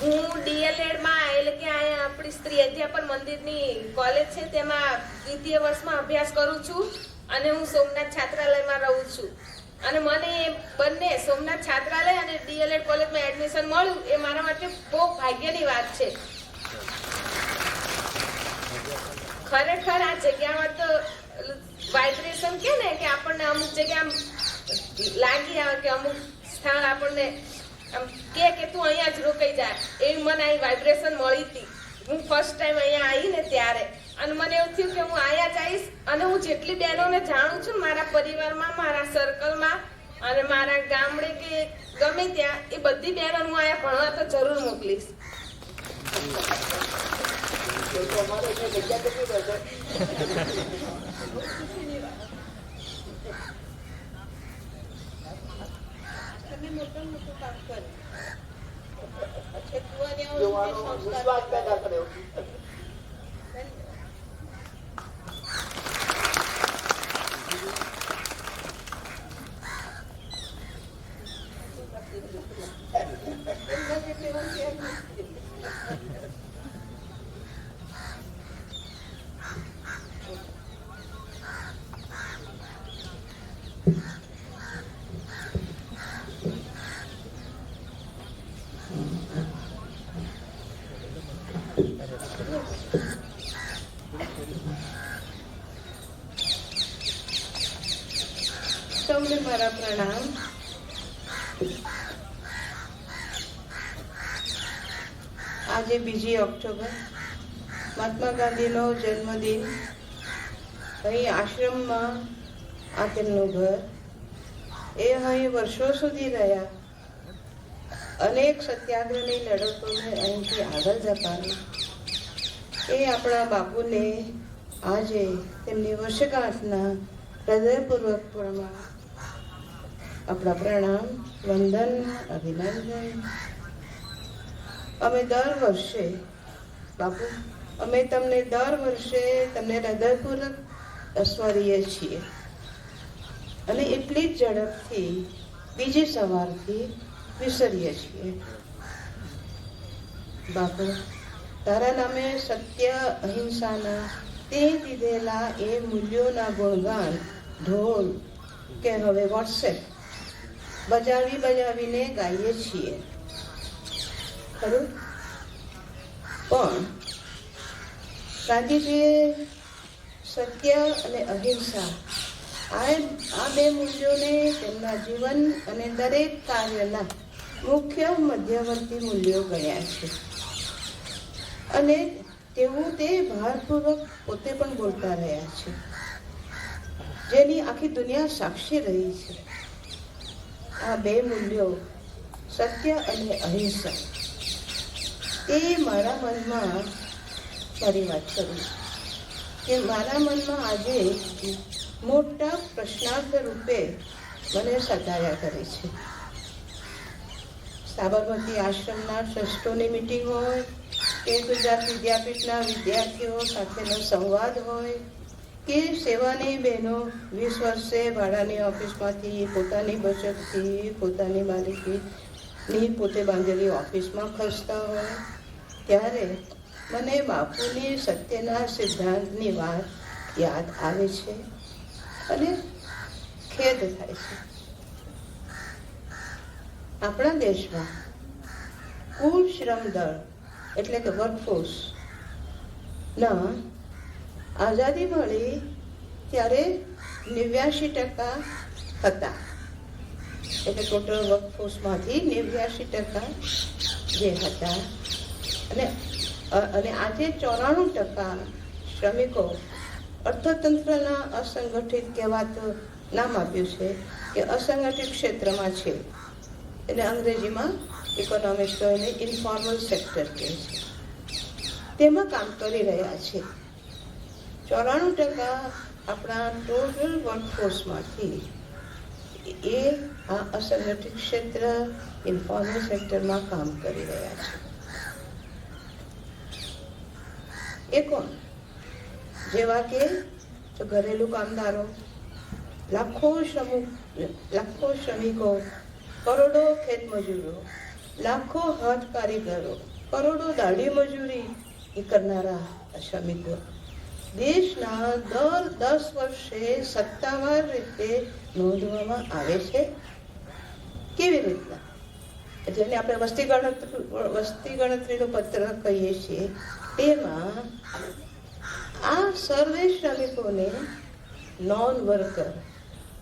હું DLED માં એટલે કે અહીંયા આપણી સ્ત્રી અધ્યાપન મંદિરની કોલેજ છે તેમાં 2ય વર્ષમાં અભ્યાસ કરું છું અને હું સોમનાથ છાત્રાલયમાં રહું છું. અને મને બંને સોમનાથ છાત્રાલય અને DLED કોલેજમાં એડમિશન મળ્યું એ મારા માટે બહુ ભાગ્યની વાત છે. ખરેખર આ જગ્યામાં તો વાઇબ્રેશન કે ને કે આપણને અમુક જગ્યા લાગી આવે કે અમુક સ્થાન આપણને કે તું અહીંયા જ રોકાઈ જાય એવી મને અહીં વાઇબ્રેશન મળી હતી. હું ફર્સ્ટ ટાઈમ અહીંયા આવી ને ત્યારે અને મને એવું થયું કે હું અહીંયા જ આવીશ અને હું જેટલી બહેનોને જાણું છું મારા પરિવારમાં, મારા સર્કલમાં અને મારા ગામડે કે ગમે ત્યાં એ બધી બહેનો હું અહીંયા ભણવા તો જરૂર મોકલીશ. મોટું કામ કરે. વિશ્વાસ પેદા કર્યો. સૌને મારા પ્રણામ. આજે 2 ઓક્ટોબર મહાત્મા ગાંધીનો જન્મદિન. અહીં આશ્રમમાં આ તેમનું ઘર. એ અહીં વર્ષો સુધી રહ્યા. અનેક સત્યાગ્રહની લડતોને અહીંથી આગળ ધપાવી. એ આપણા બાપુને આજે તેમની વર્ષગાંઠના હૃદયપૂર્વક પ્રણામ, આપણા પ્રણામ, વંદન, અભિનંદન. અમે દર વર્ષે બાપુ તમને હૃદયપૂર્વક સ્મરીએ છીએ અને એટલી જ ઝડપથી બીજી સવારથી વિસરીએ છીએ. બાપુ, તારા નામે સત્ય અહિંસાના તે દીધેલા એ મૂલ્યોના ગુણગાન ઢોલ કે હવે વોટ્સએપ બજાવીને ગાઈએ છીએ, ખરું? પણ ગાંધીજીએ સત્ય અને અહિંસા આ બે મૂલ્યોને તેમના જીવન અને દરેક કાર્યના મુખ્ય મધ્યવર્તી મૂલ્યો ગણ્યા છે. અને તેવું તે ભારપૂર્વક પોતે પણ બોલતા રહ્યા છે, જેની આખી દુનિયા સાક્ષી રહી છે. આ બે મૂલ્યો સત્ય અને અહિંસા એ મારા મનમાં, મારી વાત કરું કે મારા મનમાં આજે મોટા પ્રશ્નાર્થ રૂપે મને સતાવ્યા કરે છે. સાબરમતી આશ્રમના ટ્રસ્ટોની મિટિંગ હોય કે ગુજરાત વિદ્યાપીઠના વિદ્યાર્થીઓ સાથેનો સંવાદ હોય કે સેવાની બહેનો 20 વર્ષે ભાડાની ઓફિસમાંથી પોતાની બચતથી પોતાની માલિકીની પોતે બાંધેલી ઓફિસમાં ખર્ચતા હોય, ત્યારે મને બાપુની સત્યના સિદ્ધાંતની વાત યાદ આવે છે અને ખેદ થાય છે. આપણા દેશમાં કુલ શ્રમ દળ એટલે કે વર્કફોર્સ ના આઝાદી મળી ત્યારે 89% હતા. એટલે ટોટલ વર્કફોર્સમાંથી 89% જે હતા અને આજે 94% શ્રમિકો અર્થતંત્રના અસંગઠિત કહેવાતું નામ આપ્યું છે કે અસંગઠિત ક્ષેત્રમાં છે. એટલે અંગ્રેજીમાં ઇકોનોમિક્સો એને ઇન્ફોર્મલ સેક્ટર કહે છે. તેમાં કામ કરી રહ્યા છે. 94% આપણા ટોટલ વર્કફોર્સમાંથી એ આ અસંગઠિત ક્ષેત્ર ઇન્ફોર્મલ સેક્ટરમાં કામ કરી રહ્યા છે. એ કોણ? જેવા કે ઘરેલું કામદારો, લાખો શ્રમિકો, કરોડો ખેતમજૂરો, લાખો હાથ કારીગરો, કરોડો દાઢી મજૂરી કરનારા શ્રમિકો દેશના દર 10 વર્ષે સત્તાવાર રીતે નોંધવામાં આવે છે. કેવી રીતના? જેને આપણે વસ્તી ગણતરીનો પત્ર કહીએ છીએ, તેમાં આ સર્વે શ્રમિકોને નોન વર્કર,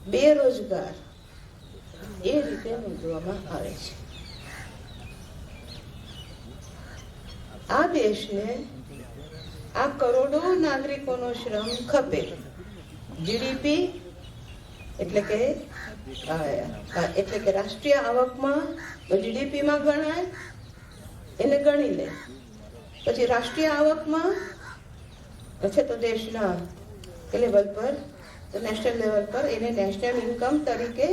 બેરોજગાર એ રીતે નોંધવામાં આવે છે. આ દેશને આ કરોડો નાગરિકોનો શ્રમ ખપે. જીડીપી એટલે કે રાષ્ટ્રીય આવકમાં જીડીપીમાં ગણાય, એને ગણી લે. પછી રાષ્ટ્રીય આવકમાં છે તો દેશના લેવલ પર, નેશનલ લેવલ પર એને નેશનલ ઇન્કમ તરીકે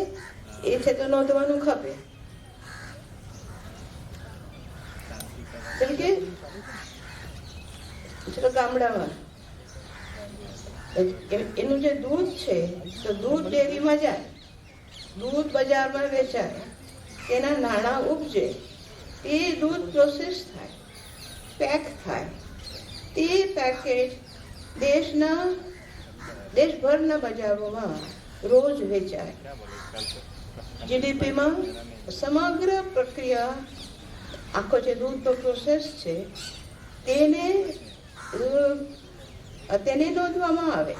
એ છે તો નોંધવાનું ખપે. જેમ કે ગામડામાં એનું જે દૂધ છે તો દૂધ ડેરીમાં જાય, દૂધ બજારમાં વેચાય, તેના નાણાં ઉપજે, તે દૂધ પ્રોસેસ થાય, પેક થાય, તે પેકેજ દેશભરના બજારોમાં રોજ વેચાય. જીડીપીમાં સમગ્ર પ્રક્રિયા, આખો જે દૂધનો પ્રોસેસ છે તેને નોંધવામાં આવે.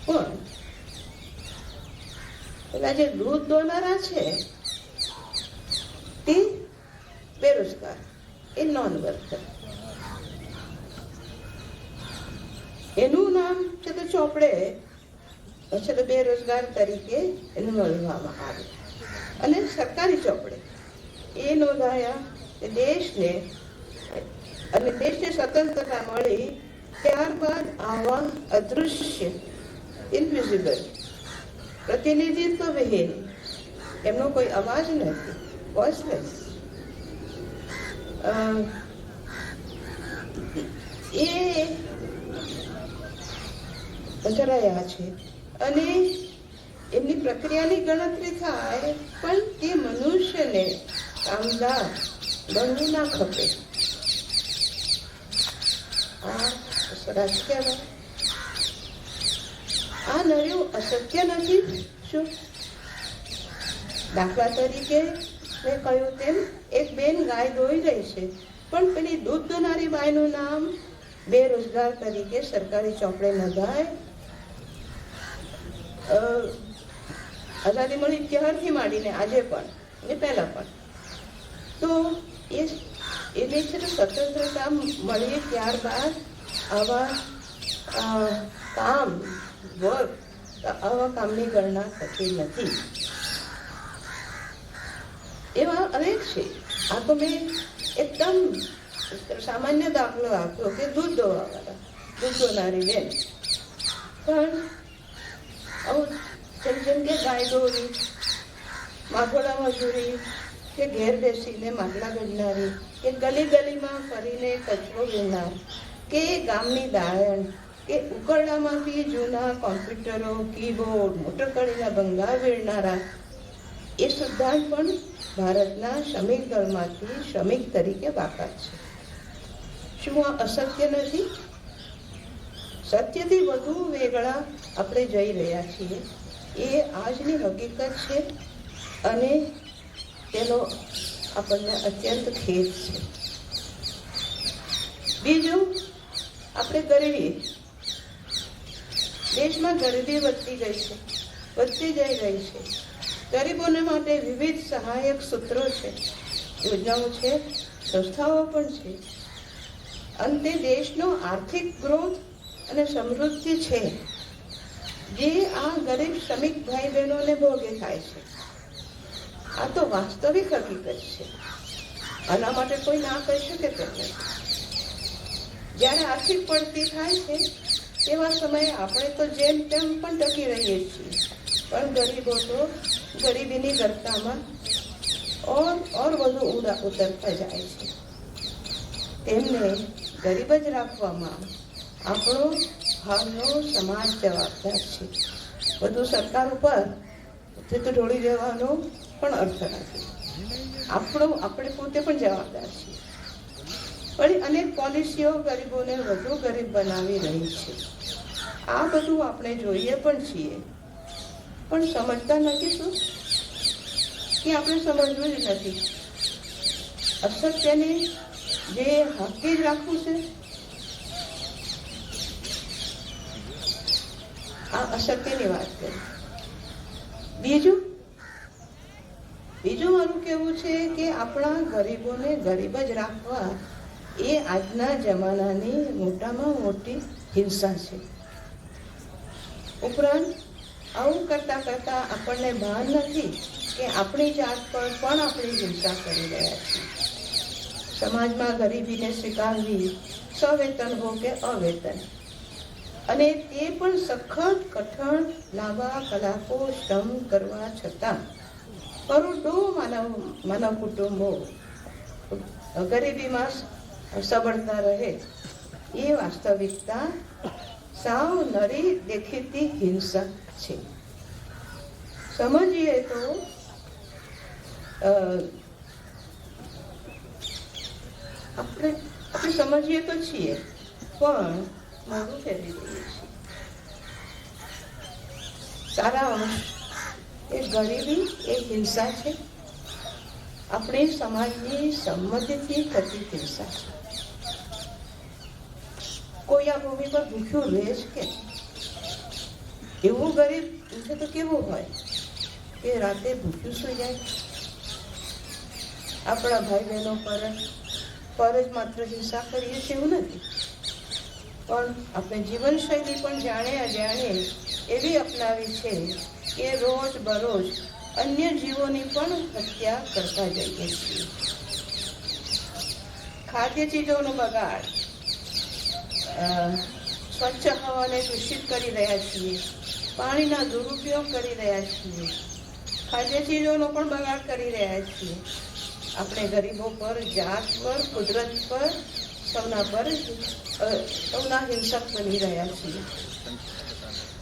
પણ પેલા જે દૂધ દોનારા છે તે બેરોજગાર, એ નોન વર્કર. એનું નામ છે તો ચોપડે છે તો બેરોજગાર તરીકે એનું નોંધવામાં આવે. અને સરકારી ચોપડે એ નોંધાયા દેશને સ્વતંત્રતા મળી ત્યારબાદ આવા અદૃશ્ય, ઇનવિઝિબલ, પ્રતિનિધિત્વ વિહીન, એમનો કોઈ અવાજ નથી, વોઇસલેસ, એ અંતરાયા છે. અને એમની પ્રક્રિયાની ગણતરી થાય, પણ તે મનુષ્યને કામદાર બનવું ના ખપે. આ રાજકીયમાં આ નર્યું અશક્ય નથી શું? દાખલા તરીકે મેં કહ્યું તેમ એક બેન ગાય દોઈ રહી છે, પણ પેલી દૂધ દોનારી બાઈનું નામ બેરોજગાર તરીકે સરકારી ચોપડે નોંધાય. આઝાદી મળી ત્યારથી માંડીને આજે પણ ને પહેલા પણ તો એને છે ને સ્વતંત્રતા મળી ત્યારબાદ આવા આવા કામની ગણના થતી નથી. એવા અનેક છે. આ તો મેં એકદમ સામાન્ય દાખલો આપ્યો કે દૂધ દોવાવાળા, દૂધ દોનારી બેન. પણ આવું જેમ કે ગાય દોરી, માગોડા મજૂરી, કે ઘેર બેસીને માટલા ઘડનારી, કે ગલી ગલીમાં ફરીને કચરો વીણનાર, કે ગામની દાળણ, કે ઉકરડામાંથી જૂના કોમ્પ્યુટરો, કીબોર્ડ, મોટરગાડીના બંગલા વીણનારા, એ સિદ્ધાંત પણ ભારતના શ્રમિક દળમાંથી શ્રમિક તરીકે બાકાત છે. શું આ અસત્ય નથી? સત્યથી વધુ વેગળા આપણે જઈ રહ્યા છીએ, એ આજની હકીકત છે અને તેનો આપણને અત્યંત ખેદ છે. બીજું, આપણે ગરીબી, દેશમાં ગરીબી વધતી જઈ છે, વધતી જઈ રહી છે. ગરીબોને માટે વિવિધ સહાયક સૂત્રો છે, યોજનાઓ છે, સંસ્થાઓ પણ છે. અંતે દેશનો આર્થિક ગ્રોથ અને સમૃદ્ધિ છે જે આ ગરીબ શ્રમિક ભાઈ બહેનોને ભોગે થાય છે. આ તો વાસ્તવિક હકીકત છે. આના માટે કોઈ ના કહી શકે તેમ નથી. જ્યારે આર્થિક પડતી થાય છે તેવા સમયે આપણે તો જેમ તેમ પણ ટકી રહીએ છીએ, પણ ગરીબો તો ગરીબીની ગરકામાં ઓર વધુ ઉતરતા જાય છે. તેમને ગરીબ જ રાખવામાં આપણો હાલનો સમાજ જવાબદાર છે. બધું સરકાર ઉપર તો ઢોળી દેવાનો પણ અર્થ નથી. આપણે પોતે પણ જવાબદાર છીએ. પણ અનેક પોલિસીઓ ગરીબોને વધુ ગરીબ બનાવી રહી છે. આ બધું આપણે જોઈએ પણ છીએ, પણ સમજતા નથી. શું કે આપણે સમજવું જ નથી. અસત્યને જે હાકી જ રાખવું છે, આ અસત્યની વાત કરી. બીજું મારું કહેવું છે કે આપણા ગરીબોને ગરીબ જ રાખવા એ આજના જમાનાની મોટામાં મોટી હિંસા છે. ઉપરાંત આવું કરતા કરતા આપણને ભાન નથી કે આપણી જાત પર પણ આપણે હિંસા કરી રહ્યા છીએ. સમાજમાં ગરીબીને સ્વીકારવી, સવેતન હો કે અવેતન, અને તે પણ સખત કઠણ લાંબા કલાકો શ્રમ કરવા છતાં કરોડો માનવ કુટુંબો ગરીબીમાં સબળતા રહે, એ વાસ્તવિકતા સાવ નરી દેખીતી હિંસા છે. સમજીએ તો આપણે સમજીએ તો છીએ, પણ મોઢું ફેરવી દઈએ છીએ. સારા અંશ એ ગરીબી એ હિંસા છે, આપણી સમાજની સંમતિથી થતી હિંસા છે. કોઈ આ ભૂમિ પર ભૂખ્યું રહે છે કે? એવું ગરીબ છે તો કેવું હોય કે રાતે ભૂખ્યું સુઈ જાય? આપણા ભાઈ બહેનો પર જ માત્ર હિંસા કરીએ છીએ એવું નથી, પણ આપણે જીવનશૈલી પણ જાણે અજાણે એવી અપનાવી છે કે રોજ બરોજ અન્ય જીવોની પણ હત્યા કરતા જઈએ છીએ. ખાદ્ય ચીજોનો બગાડ, સ્વચ્છ હવાને દૂષિત કરી રહ્યા છીએ, પાણીના દુરુપયોગ કરી રહ્યા છીએ, ખાદ્ય ચીજોનો પણ બગાડ કરી રહ્યા છીએ. આપણે ગરીબો પર, જાત પર, કુદરત પર, સૌના હિંસક બની રહ્યા છીએ.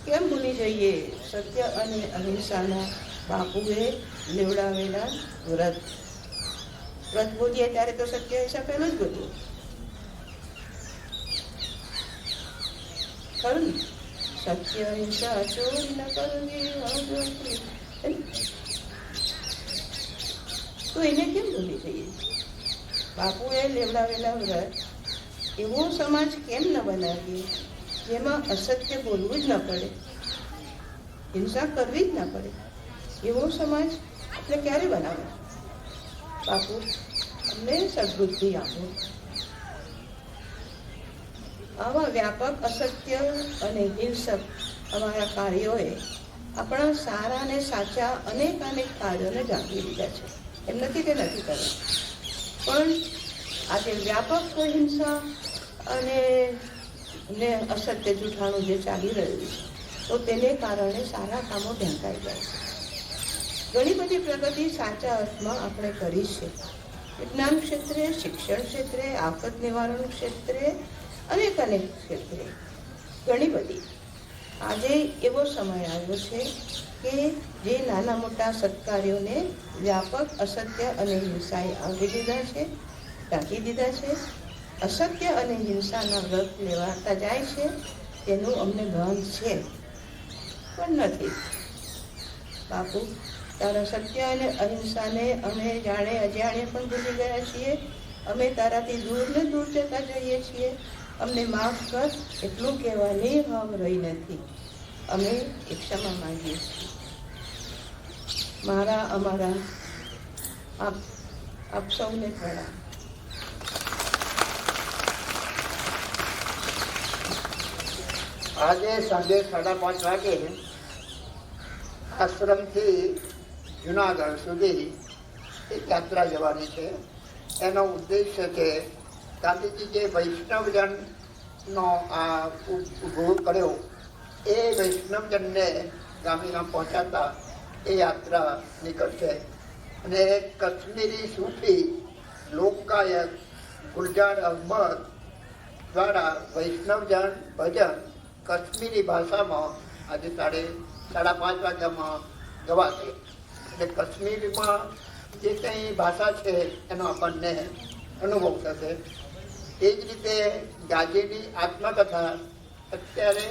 કેમ ભૂલી જઈએ સત્ય અને અહિંસાના બાપુએ લેવડાવેલા વ્રત બોલીએ ત્યારે તો સત્ય અહિંસા પહેલું જ બોલ્યું ખરું ને? સત્ય અહિંસા ચોરી ન કરવી તો એને કેમ ભૂલી જઈએ? બાપુએ લેવડાવેલા વ્રત એવો સમાજ કેમ ન બનાવીએ જેમાં અસત્ય બોલવું જ ન પડે, હિંસા કરવી જ ન પડે? એવો સમાજ આપણે ક્યારે બનાવ્યો? બાપુ અમને સદબુદ્ધિ આપો. આવા વ્યાપક અસત્ય અને હિંસક અમારા કાર્યોએ આપણા સારા અને સાચા અનેક કાર્યોને ઢાંકી દીધા છે. એમ નથી કે નથી કર્યા, પણ આજે વ્યાપક હિંસા અને અસત્ય જૂઠાણું જે ચાલી રહ્યું છે તો તેને કારણે સારા કામો ઢંકાઈ જાય છે. ઘણી બધી પ્રગતિ સાચા અર્થમાં આપણે કરી છે. વિજ્ઞાન ક્ષેત્રે, શિક્ષણ ક્ષેત્રે, આફત નિવારણ ક્ષેત્રે, અનેક ક્ષેત્રે ઘણી બધી. આજે એવો સમય આવ્યો છે કે જે નાના મોટા સત્કાર્યોને વ્યાપક અસત્ય અને હિંસાએ આવરી દીધા છે, ઢાંકી દીધા છે. અસત્ય અને હિંસાના વ્રત લેવાતા જાય છે તેનું અમને ભાન છે, પણ નથી. બાપુ, તારા સત્ય અને અહિંસાને અમે જાણે અજાણે પણ ભૂલી ગયા છીએ. અમે તારાથી દૂર ને દૂર જતા જઈએ છીએ. અમને માફ કર એટલું કહેવાની હમ રહી નથી. અમે ક્ષમા માંગીએ છીએ. મારા અમારા આપ સૌને પ્રણામ. આજે સાંજે 5:30 વાગે આશ્રમથી જુનાગઢ સુધી એક યાત્રા જવાની છે. એનો ઉદ્દેશ્ય છે ગાંધીજી જે વૈષ્ણવજનનો આ ઉભો કર્યો એ વૈષ્ણવજનને ગામીમાં પહોંચાતા એ યાત્રા નીકળશે. અને કશ્મીરી સૂફી લોકગાયક ગુલજાર અહમદ દ્વારા વૈષ્ણવજન ભજન કશ્મીરી ભાષામાં આજે 5:30 વાગ્યામાં ગવાશે. એટલે કશ્મીરમાં જે કંઈ ભાષા છે એનો આપણને અનુભવ થશે. એ જ રીતે ગાજીની આત્મકથા અત્યારે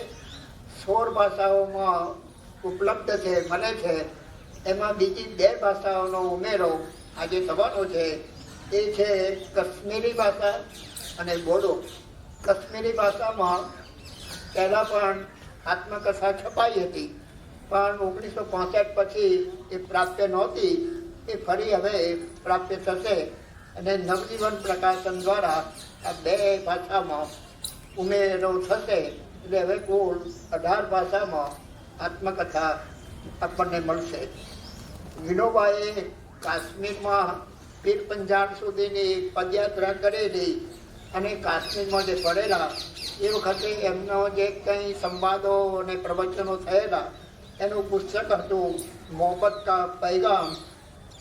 16 ભાષાઓમાં ઉપલબ્ધ છે, મળે છે. એમાં બીજી 2 ભાષાઓનો ઉમેરો આજે થવાનો છે. એ છે કશ્મીરી ભાષા અને બોડો. કશ્મીરી ભાષામાં પહેલાં પણ આત્મકથા છપાઈ હતી, પણ 1965 પછી એ પ્રાપ્ય નહોતી. એ ફરી હવે પ્રાપ્ય થશે અને નવજીવન પ્રકાશન દ્વારા આ 2 ભાષામાં ઉમેરો થશે. એટલે હવે કુલ 18 ભાષામાં આત્મકથા આપણને મળશે. વિનોબાએ કાશ્મીરમાં પીર પંજાબ સુધીની પદયાત્રા કરેલી અને કાશ્મીરમાં જે પડેલા એ વખતે એમનો જે કંઈ સંવાદો અને પ્રવચનો થયેલા એનું પુસ્તક હતું મોહબ્બત કા પૈગામ.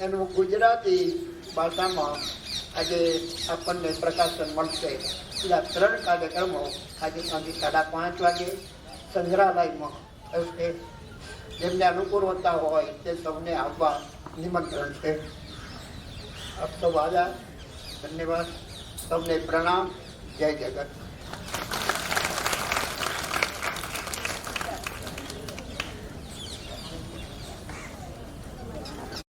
એનું ગુજરાતી ભાષામાં આજે આપણને પ્રકાશન મળશે. એટલે 3 કાર્યક્રમો આજે સાંજે 5:30 વાગે સંગ્રહાલયમાં થશે. જેમને અનુકૂળતા હોય તે સૌને આવવા નિમંત્રણ છે. આપ સૌ આવ્યા, ધન્યવાદ. સૌને પ્રણામ. જય જગત.